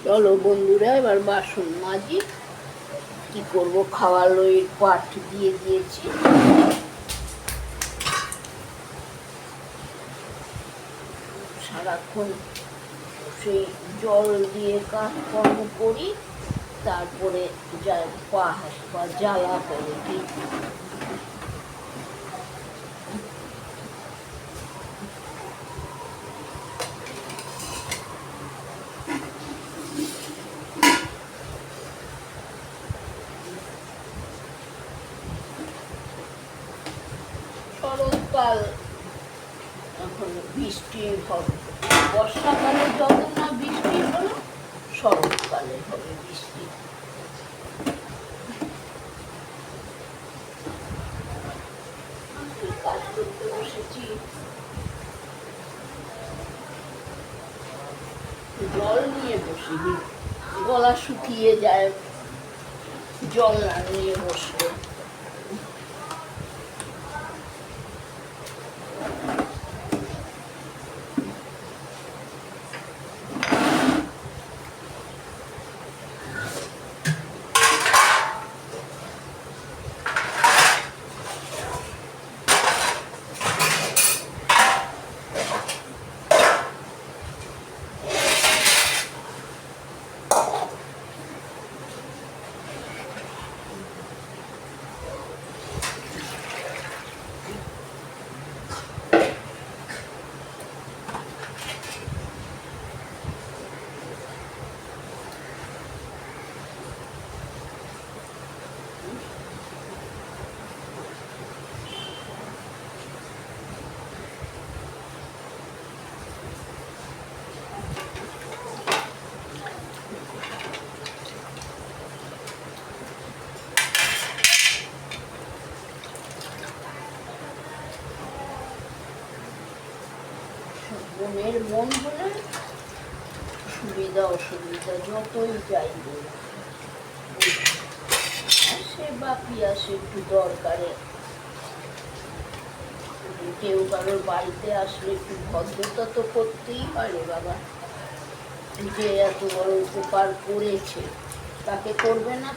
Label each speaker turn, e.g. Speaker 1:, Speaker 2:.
Speaker 1: চলো বন্ধুরা, এবার বাসন মাজি। কি করব, খাওয়ার লইয়ের পাট দিয়ে দিয়েছি। সারাক্ষণ সেই জল দিয়ে কাজকর্ম করি, তারপরে পা হাত পা জ্বালা করে কি। শরৎকাল, এখন বৃষ্টি হবে। বর্ষাকালে যত না বৃষ্টি হলো, শরৎকালে হবে বৃষ্টি। কাজ করতে বসেছি, জল নিয়ে বসিনি, গলা শুকিয়ে যায় জল না নিয়ে বসলে। মনের মন হলে সুবিধা অসুবিধা যতই যাই সে বাকি আসে একটু দরকারে। কেউ কারোর বাড়িতে আসলে একটু ভদ্রতা তো করতেই পারে বাবা। যে এত বড় উপকার করেছে তাকে করবে না?